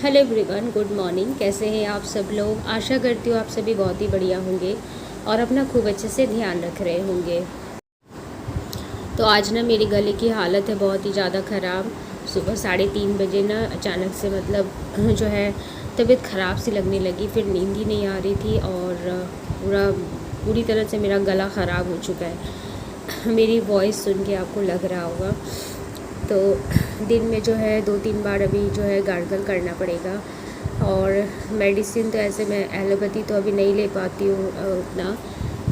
Hello everyone, good morning. कैसे हैं आप सब लोग? आशा करती हूँ आप सभी बहुत ही बढ़िया होंगे और अपना खूब अच्छे से ध्यान रख रहे होंगे। तो आज ना मेरी गले की हालत है बहुत ही ज़्यादा ख़राब। सुबह 3:30 बजे ना अचानक से जो है तबीयत ख़राब सी लगने लगी, फिर नींद ही नहीं आ रही थी और पूरी तरह से मेरा गला ख़राब हो चुका है। मेरी वॉइस सुन के आपको लग रहा होगा। तो दिन में जो है 2-3 बार अभी जो है गार्गल करना पड़ेगा। और मेडिसिन तो ऐसे मैं एलोपैथी तो अभी नहीं ले पाती हूँ उतना,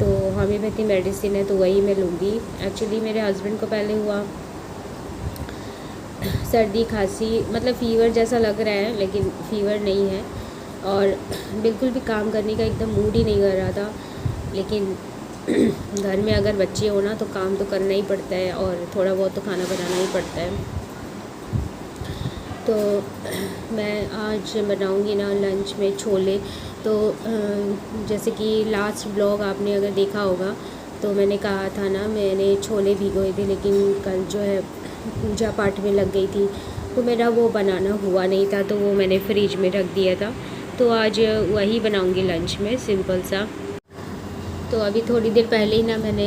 तो होम्योपैथी मेडिसिन है तो वही मैं लूँगी। एक्चुअली मेरे हस्बैंड को पहले हुआ सर्दी खांसी, मतलब फ़ीवर जैसा लग रहा है लेकिन फ़ीवर नहीं है और बिल्कुल भी काम करने का एकदम मूड ही नहीं कर रहा था। लेकिन घर में अगर बच्चे हो ना तो काम तो करना ही पड़ता है और थोड़ा बहुत तो खाना बनाना ही पड़ता है। तो मैं आज बनाऊंगी ना लंच में छोले। तो जैसे कि लास्ट ब्लॉग आपने अगर देखा होगा तो मैंने कहा था ना, मैंने छोले भिगोए थे लेकिन कल जो है पूजा पाठ में लग गई थी तो मेरा वो बनाना हुआ नहीं था, तो वो मैंने फ्रिज में रख दिया था। तो आज वही बनाऊंगी लंच में, सिंपल सा। तो अभी थोड़ी देर पहले ही ना मैंने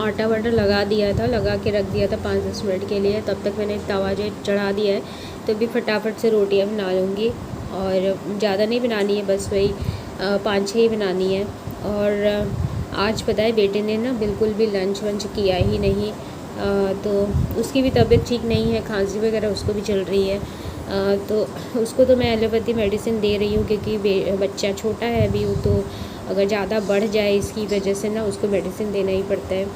आटा वाटा लगा के रख दिया था 5-10 मिनट के लिए। तब तक मैंने तवा जो चढ़ा दिया है, तो अभी फटाफट से रोटियां बना लूँगी और ज़्यादा नहीं बनानी है, बस वही 5-6 ही बनानी है। और आज पता है बेटे ने ना बिल्कुल भी लंच वंच किया ही नहीं। तो उसकी भी तबीयत ठीक नहीं है, खांसी वगैरह उसको भी चल रही है। तो उसको तो मैं एलोपैथी मेडिसिन दे रही हूँ क्योंकि बच्चा छोटा है अभी, वो तो अगर ज़्यादा बढ़ जाए इसकी वजह से ना उसको मेडिसिन देना ही पड़ता है।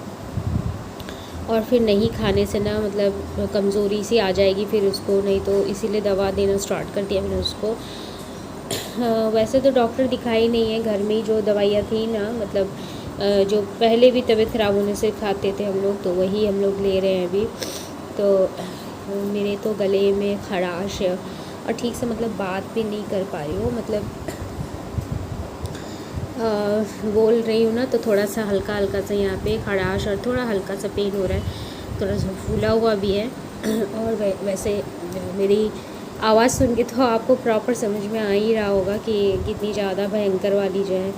और फिर नहीं खाने से ना मतलब कमज़ोरी सी आ जाएगी फिर उसको, नहीं तो इसीलिए दवा देना स्टार्ट कर दिया मैंने उसको। वैसे तो डॉक्टर दिखाई नहीं है, घर में ही जो दवाइयाँ थी ना, मतलब जो पहले भी तबीयत ख़राब होने से खाते थे हम लोग, तो वही हम लोग ले रहे हैं अभी। तो मेरे तो गले में खराश है और ठीक से मतलब बात भी नहीं कर पा रही हूँ, मतलब बोल रही हूँ ना तो थोड़ा सा हल्का हल्का सा यहाँ पे खराश और थोड़ा हल्का सा पेन हो रहा है, थोड़ा सा फूला हुआ भी है। और वैसे मेरी आवाज़ सुन के तो आपको प्रॉपर समझ में आ ही रहा होगा कि कितनी ज़्यादा भयंकर वाली जो है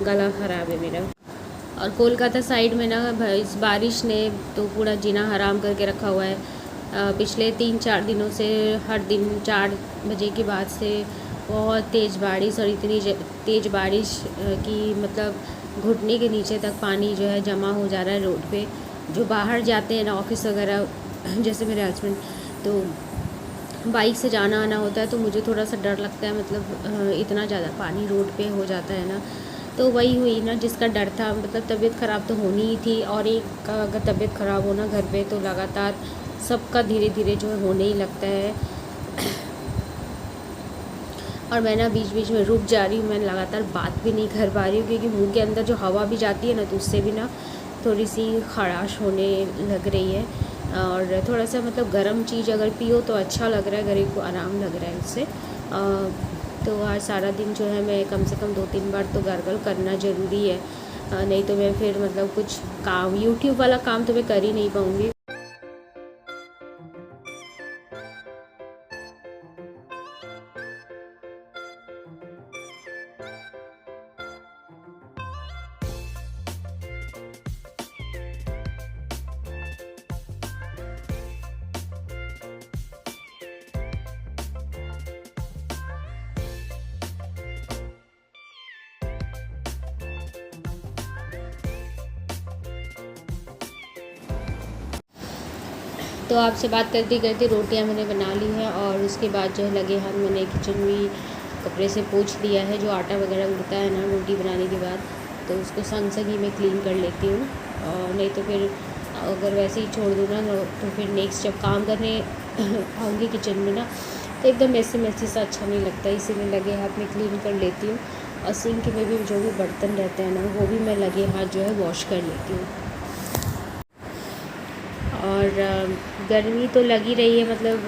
गला ख़राब है मेरा। और कोलकाता साइड में ना इस बारिश ने तो पूरा जीना हराम करके रखा हुआ है। पिछले 3-4 दिनों से हर दिन 4 बजे के बाद से बहुत तेज़ बारिश, और इतनी तेज़ बारिश कि मतलब घुटने के नीचे तक पानी जो है जमा हो जा रहा है रोड पे। जो बाहर जाते हैं ना ऑफिस वगैरह, जैसे मेरे हस्बैंड, तो बाइक से जाना आना होता है तो मुझे थोड़ा सा डर लगता है, मतलब इतना ज़्यादा पानी रोड पे हो जाता है ना। तो वही हुई ना जिसका डर था, मतलब तबीयत ख़राब तो होनी ही थी, और एक का अगर तबीयत ख़राब होना घर पे तो लगातार सबका धीरे धीरे जो है होने ही लगता है। और मैं ना बीच बीच में रुक जा रही हूँ, मैं लगातार बात भी नहीं कर पा रही हूँ क्योंकि मुंह के अंदर जो हवा भी जाती है ना तो उससे भी ना थोड़ी सी खराश होने लग रही है। और थोड़ा सा मतलब गर्म चीज़ अगर पियो तो अच्छा लग रहा है, गले को आराम लग रहा है इससे। तो आज सारा दिन जो है मैं कम से कम 2-3 बार तो गार्गल करना ज़रूरी है, नहीं तो मैं फिर मतलब कुछ काम यूट्यूब वाला काम तो मैं कर ही नहीं पाऊँगी। तो आपसे बात करते करते रोटियां मैंने बना ली हैं और उसके बाद जो है लगे हाथ मैंने किचन भी कपड़े से पोंछ दिया है। जो आटा वगैरह उड़ता है ना रोटी बनाने के बाद, तो उसको संग संग ही मैं क्लीन कर लेती हूँ। और नहीं तो फिर अगर वैसे ही छोड़ दूँ ना तो फिर नेक्स्ट जब काम करने आऊँगी किचन में ना तो एकदम मैसी मैसी सा अच्छा नहीं लगता, इसीलिए लगे हाथ में क्लीन कर लेती हूँ। और सिंक में भी जो भी बर्तन रहते हैं ना वो भी मैं लगे हाथ जो है वॉश कर लेती हूँ। और गर्मी तो लगी रही है, मतलब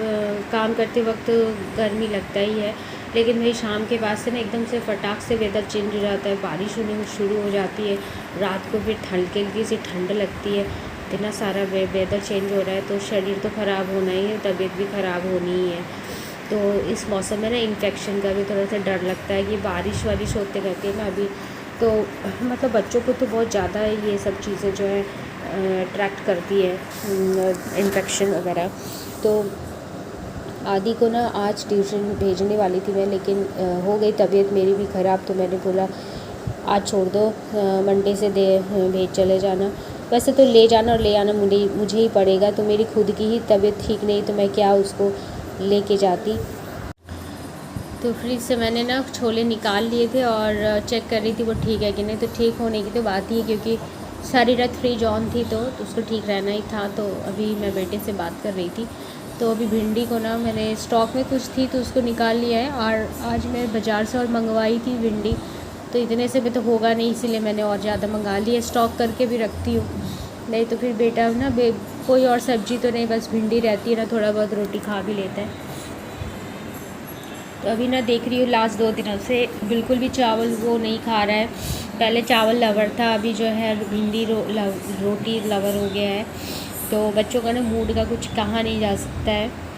काम करते वक्त गर्मी लगता ही है, लेकिन भाई शाम के बाद से ना एकदम से फटाक से वेदर चेंज हो जाता है, बारिश होने शुरू हो जाती है, रात को फिर हल्की सी ठंड लगती है। इतना सारा वेदर चेंज हो रहा है तो शरीर तो ख़राब होना ही है, तबीयत भी ख़राब होनी ही है। तो इस मौसम में ना इन्फेक्शन का भी थोड़ा सा डर लगता है कि बारिश वारिश होते रहती है ना अभी, तो मतलब बच्चों को तो बहुत ज़्यादा ये सब चीज़ें जो है अट्रैक्ट करती है, इन्फेक्शन वगैरह। तो आदि को ना आज ट्यूशन भेजने वाली थी मैं, लेकिन हो गई तबीयत मेरी भी ख़राब, तो मैंने बोला आज छोड़ दो, मंडे से दे भेज चले जाना। वैसे तो ले जाना और ले आना मुझे ही पड़ेगा, तो मेरी खुद की ही तबीयत ठीक नहीं, तो मैं क्या उसको लेके जाती। तो फ्रिज से मैंने ना छोले निकाल लिए थे और चेक कर रही थी वो ठीक है कि नहीं। तो ठीक होने की तो बात ही है, क्योंकि सारी रात फ्रिज ऑन थी तो उसको ठीक रहना ही था। तो अभी मैं बेटे से बात कर रही थी, तो अभी भिंडी को ना मैंने स्टॉक में कुछ थी तो उसको निकाल लिया है, और आज मैं बाज़ार से और मंगवाई थी भिंडी, तो इतने से भी तो होगा नहीं, इसीलिए मैंने और ज़्यादा मंगा लिया, स्टॉक करके भी रखती हूँ। नहीं तो फिर बेटा ना कोई और सब्ज़ी तो नहीं, बस भिंडी रहती है ना, थोड़ा बहुत रोटी खा भी लेता है। तो अभी ना देख रही हूँ लास्ट 2 दिनों से बिल्कुल भी चावल वो नहीं खा रहा है। पहले चावल लवर था, अभी जो है भिंडी रोटी लवर हो गया है। तो बच्चों का ना मूड का कुछ कहा नहीं जा सकता है।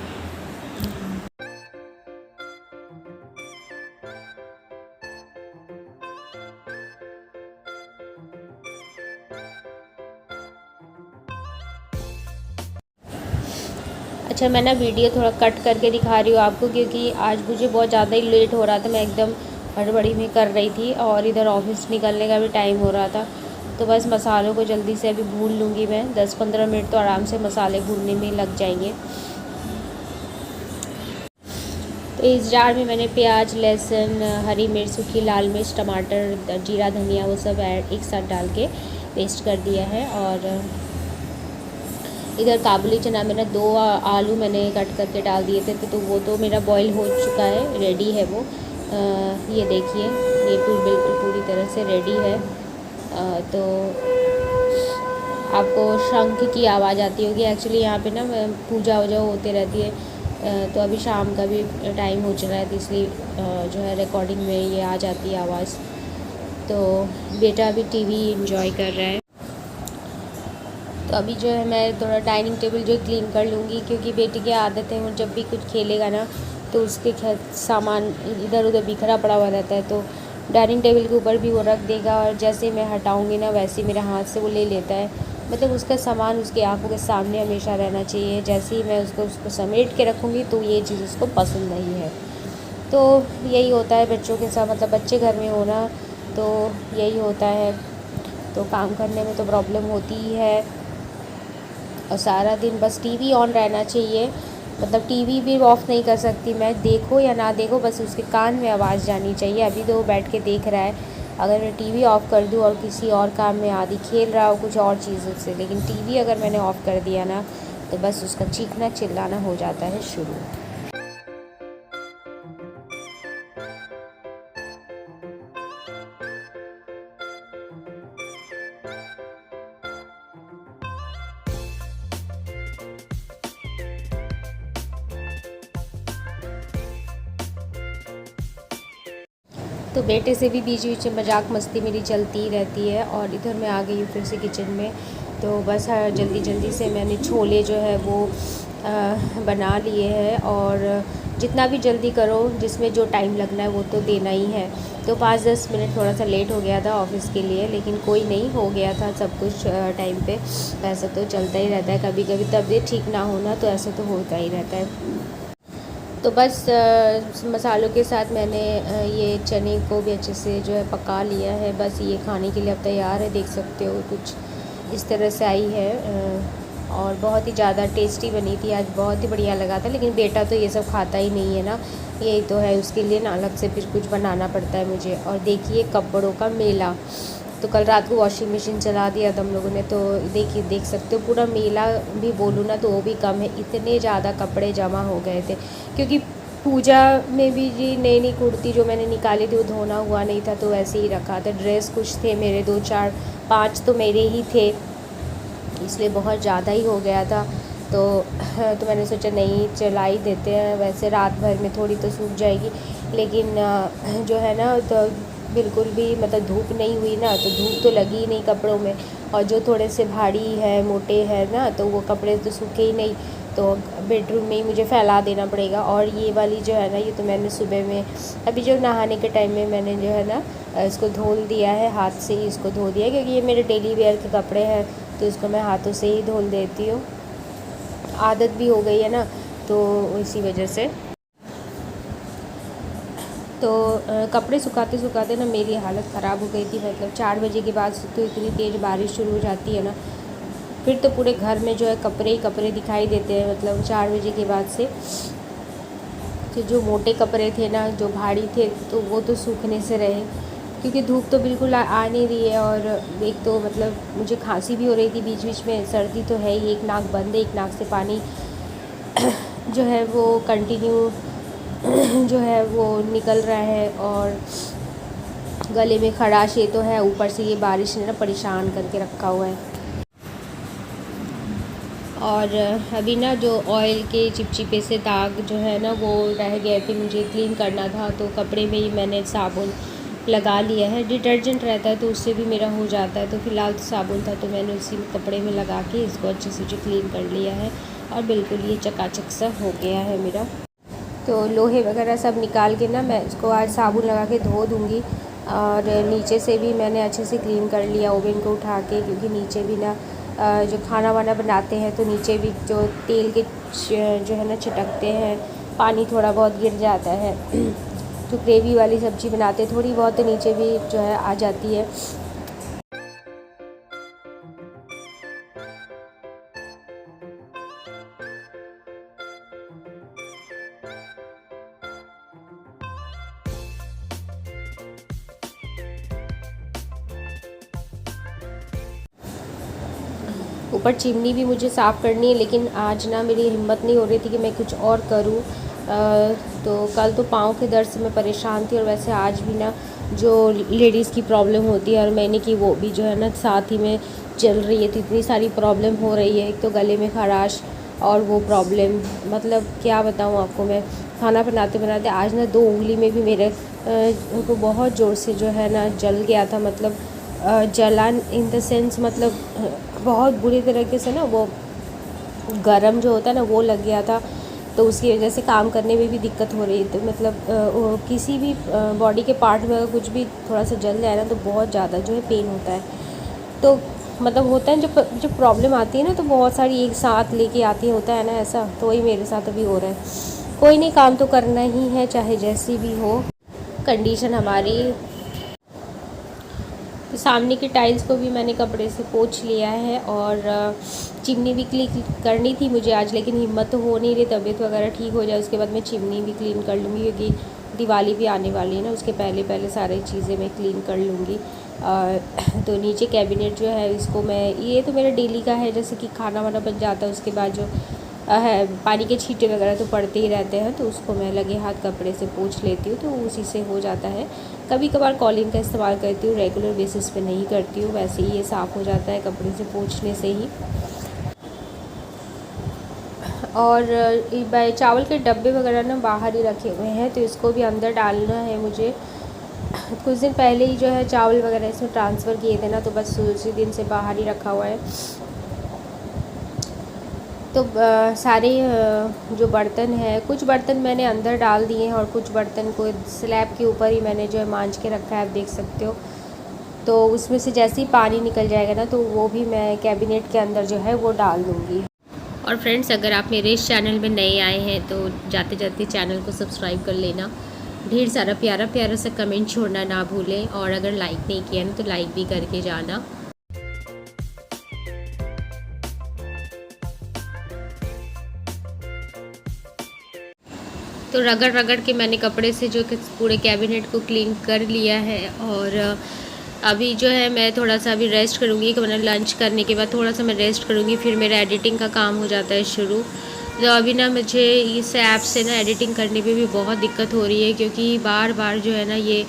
अच्छा, मैं ना वीडियो थोड़ा कट करके दिखा रही हूँ आपको, क्योंकि आज मुझे बहुत ज़्यादा ही लेट हो रहा था, मैं एकदम हड़बड़ी में कर रही थी और इधर ऑफिस निकलने का भी टाइम हो रहा था। तो बस मसालों को जल्दी से अभी भून लूँगी मैं, 10-15 मिनट तो आराम से मसाले भूनने में लग जाएंगे। तो इस जार में मैंने प्याज, लहसुन, हरी मिर्च, सूखी लाल मिर्च, टमाटर, जीरा, धनिया वो सब एक साथ डाल के पेस्ट कर दिया है। और इधर काबुली चना में ना 2 आलू मैंने कट करके डाल दिए थे, तो वो तो मेरा बॉईल हो चुका है, रेडी है वो। ये देखिए, ये बिल्कुल पूरी तरह से रेडी है। तो आपको शंख की आवाज़ आती होगी, एक्चुअली यहाँ पे ना पूजा वूजा होती रहती है। तो अभी शाम का भी टाइम हो चुका है, तो इसलिए जो है रिकॉर्डिंग में ये आ जाती है आवाज़। तो बेटा अभी टीवी एंजॉय कर रहा है। तो अभी जो है मैं थोड़ा डाइनिंग टेबल जो क्लीन कर लूँगी, क्योंकि बेटी की आदत है वो जब भी कुछ खेलेगा ना तो उसके सामान इधर उधर बिखरा पड़ा हुआ रहता है, तो डाइनिंग टेबल के ऊपर भी वो रख देगा, और जैसे मैं हटाऊँगी ना वैसे ही मेरे हाथ से वो ले लेता है। मतलब उसका सामान उसकी आंखों के सामने हमेशा रहना चाहिए, जैसे ही मैं उसको समेट के रखूँगी तो ये चीज़ उसको पसंद नहीं है। तो यही होता है बच्चों के साथ, मतलब बच्चे घर में होना तो यही होता है। तो काम करने में तो प्रॉब्लम होती ही है, और सारा दिन बस टीवी ऑन रहना चाहिए। मतलब टीवी भी ऑफ़ नहीं कर सकती मैं, देखो या ना देखो, बस उसके कान में आवाज़ जानी चाहिए। अभी तो वो बैठ के देख रहा है, अगर मैं टीवी ऑफ़ कर दूँ और किसी और काम में आदि खेल रहा हो कुछ और चीज़ों से, लेकिन टीवी अगर मैंने ऑफ़ कर दिया ना तो बस उसका चीखना चिल्लाना हो जाता है शुरू। तो बेटे से भी बीच बीच में मजाक मस्ती मेरी चलती ही रहती है। और इधर मैं आ गई हूँ फिर से किचन में। तो बस जल्दी जल्दी से मैंने छोले जो है वो बना लिए हैं, और जितना भी जल्दी करो जिसमें जो टाइम लगना है वो तो देना ही है। तो 5-10 मिनट थोड़ा सा लेट हो गया था ऑफ़िस के लिए, लेकिन कोई नहीं, हो गया था सब कुछ टाइम पे। ऐसा तो चलता ही रहता है, कभी कभी तबीयत ठीक ना होना तो ऐसा तो होता ही रहता है। तो बस मसालों के साथ मैंने ये चने को भी अच्छे से जो है पका लिया है। बस ये खाने के लिए अब तैयार है, देख सकते हो कुछ इस तरह से आई है। और बहुत ही ज़्यादा टेस्टी बनी थी आज, बहुत ही बढ़िया लगा था। लेकिन बेटा तो ये सब खाता ही नहीं है ना, यही तो है, उसके लिए ना अलग से फिर कुछ बनाना पड़ता है मुझे। और देखिए कपड़ों का मेला, तो कल रात को वॉशिंग मशीन चला दिया था हम लोगों ने, तो देखिए देख सकते हो पूरा मेला भी बोलूँ ना तो वो भी कम है, इतने ज़्यादा कपड़े जमा हो गए थे। क्योंकि पूजा में भी जी नई नई कुर्ती जो मैंने निकाली थी वो धोना हुआ नहीं था, तो वैसे ही रखा था। ड्रेस कुछ थे मेरे, 2-4-5 तो मेरे ही थे, इसलिए बहुत ज़्यादा ही हो गया था। तो मैंने सोचा नहीं चला ही देते हैं, वैसे रात भर में थोड़ी तो सूख जाएगी। लेकिन जो है ना तो बिल्कुल भी मतलब धूप नहीं हुई ना, तो धूप तो लगी ही नहीं कपड़ों में, और जो थोड़े से भारी है मोटे हैं ना तो वो कपड़े तो सूखे ही नहीं। तो बेडरूम में ही मुझे फैला देना पड़ेगा। और ये वाली जो है ना, ये तो मैंने सुबह में अभी जो नहाने के टाइम में मैंने जो है ना इसको धुल दिया है, हाथ से ही इसको धो दिया है, क्योंकि ये मेरे डेली वेयर के कपड़े हैं तो इसको मैं हाथों से ही धुल देती हूँ। आदत भी हो गई है ना, तो इसी वजह से। तो कपड़े सुखाते सुखाते ना मेरी हालत ख़राब हो गई थी। मतलब 4 बजे के बाद तो इतनी तेज़ बारिश शुरू हो जाती है ना, फिर तो पूरे घर में जो है कपड़े ही कपड़े दिखाई देते हैं। मतलब 4 बजे के बाद से तो जो मोटे कपड़े थे ना, जो भारी थे, तो वो तो सूखने से रहे, क्योंकि धूप तो बिल्कुल आ नहीं रही है। और एक तो मतलब मुझे खांसी भी हो रही थी बीच बीच में, सर्दी तो है ही, एक नाक बंद है, एक नाक से पानी जो है वो कंटिन्यू जो है वो निकल रहा है, और गले में खराश ये तो है, ऊपर से ये बारिश ने ना परेशान करके रखा हुआ है। और अभी ना जो ऑयल के चिपचिपे से दाग जो है ना वो रह गए थे, मुझे क्लीन करना था, तो कपड़े में ही मैंने साबुन लगा लिया है। डिटर्जेंट रहता है तो उससे भी मेरा हो जाता है, तो फ़िलहाल तो साबुन था तो मैंने उसी कपड़े में लगा के इसको अच्छे से जो क्लीन कर लिया है, और बिल्कुल ये चकाचक सा हो गया है मेरा। तो लोहे वगैरह सब निकाल के ना मैं इसको आज साबुन लगा के धो दूँगी। और नीचे से भी मैंने अच्छे से क्लीन कर लिया ओवन को उठा के, क्योंकि नीचे भी ना जो खाना वाना बनाते हैं तो नीचे भी जो तेल के जो है ना छिटकते हैं, पानी थोड़ा बहुत गिर जाता है। तो ग्रेवी वाली सब्ज़ी बनाते थोड़ी बहुत तो नीचे भी जो है आ जाती है। ऊपर चिमनी भी मुझे साफ़ करनी है, लेकिन आज ना मेरी हिम्मत नहीं हो रही थी कि मैं कुछ और करूं। तो कल तो पाँव के दर्द से मैं परेशान थी, और वैसे आज भी ना जो लेडीज़ की प्रॉब्लम होती है और मैंने की वो भी जो है ना साथ ही में चल रही है, तो इतनी सारी प्रॉब्लम हो रही है। एक तो गले में खराश और वो प्रॉब्लम, मतलब क्या बताऊँ आपको। मैं खाना बनाते बनाते आज ना 2 उंगली में भी मेरे उनको बहुत ज़ोर से जो है ना जल गया था। मतलब जलन इन द सेंस, मतलब बहुत बुरी तरीके से ना वो गरम जो होता है ना वो लग गया था, तो उसकी वजह से काम करने में भी दिक्कत हो रही थी। मतलब किसी भी बॉडी के पार्ट में अगर कुछ भी थोड़ा सा जल जाए ना तो बहुत ज़्यादा जो है पेन होता है। तो मतलब होता है जब प्रॉब्लम आती है ना तो बहुत सारी एक साथ लेके आती होता है ना ऐसा, तो वही मेरे साथ अभी हो रहा है। कोई नहीं, काम तो करना ही है चाहे जैसी भी हो कंडीशन हमारी। तो सामने की टाइल्स को भी मैंने कपड़े से पोंछ लिया है, और चिमनी भी क्लीन करनी थी मुझे आज, लेकिन हिम्मत तो हो नहीं रही। तबीयत वगैरह ठीक हो जाए उसके बाद मैं चिमनी भी क्लीन कर लूँगी, क्योंकि दिवाली भी आने वाली है ना, उसके पहले पहले सारी चीज़ें मैं क्लीन कर लूँगी। तो नीचे कैबिनेट जो है इसको मैं, ये तो मेरा डेली का है, जैसे कि खाना वाना बन जाता है उसके बाद जो है पानी के छींटे वगैरह तो पड़ते ही रहते हैं, तो उसको मैं लगे हाथ कपड़े से पोंछ लेती हूँ, तो उसी से हो जाता है। कभी कभार कॉलिंग का इस्तेमाल करती हूँ, रेगुलर बेसिस पे नहीं करती हूँ, वैसे ही ये साफ़ हो जाता है कपड़े से पोंछने से ही। और चावल के डब्बे वगैरह ना बाहर ही रखे हुए हैं, तो इसको भी अंदर डालना है मुझे। कुछ दिन पहले ही जो है चावल वगैरह इसमें ट्रांसफ़र किए थे ना, तो बस उसी दिन से बाहर ही रखा हुआ है। तो सारे जो बर्तन हैं, कुछ बर्तन मैंने अंदर डाल दिए हैं और कुछ बर्तन को स्लैब के ऊपर ही मैंने जो है मांज के रखा है, आप देख सकते हो। तो उसमें से जैसे ही पानी निकल जाएगा ना, तो वो भी मैं कैबिनेट के अंदर जो है वो डाल दूँगी। और फ्रेंड्स, अगर आप मेरे इस चैनल में नए आए हैं तो जाते जाते चैनल को सब्सक्राइब कर लेना, ढेर सारा प्यारा प्यारा सा कमेंट छोड़ना ना भूलें, और अगर लाइक नहीं किया ना तो लाइक भी करके जाना। तो रगड़ रगड़ के मैंने कपड़े से जो कि पूरे कैबिनेट को क्लीन कर लिया है, और अभी जो है मैं थोड़ा सा अभी रेस्ट करूँगी, कि मैंने लंच करने के बाद थोड़ा सा मैं रेस्ट करूँगी, फिर मेरा एडिटिंग का काम हो जाता है शुरू। तो अभी ना मुझे इस ऐप से ना एडिटिंग करने में भी बहुत दिक्कत हो रही है, क्योंकि बार बार जो है ना ये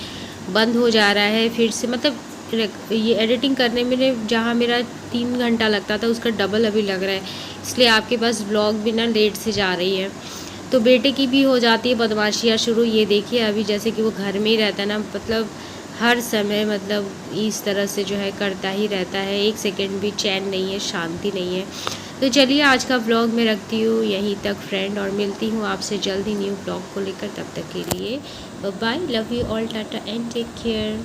बंद हो जा रहा है फिर से। मतलब ये एडिटिंग करने में जहाँ मेरा 3 घंटा लगता था उसका डबल अभी लग रहा है, इसलिए आपके पास ब्लॉग भी ना लेट से जा रही है। तो बेटे की भी हो जाती है बदमाशियाँ शुरू। ये देखिए अभी जैसे कि वो घर में ही रहता है ना, मतलब हर समय मतलब इस तरह से जो है करता ही रहता है, एक सेकंड भी चैन नहीं है, शांति नहीं है। तो चलिए आज का व्लॉग मैं रखती हूँ यहीं तक फ्रेंड, और मिलती हूँ आपसे जल्द ही न्यू व्लॉग को लेकर। तब तक के लिए bye, love you all, tata and take care.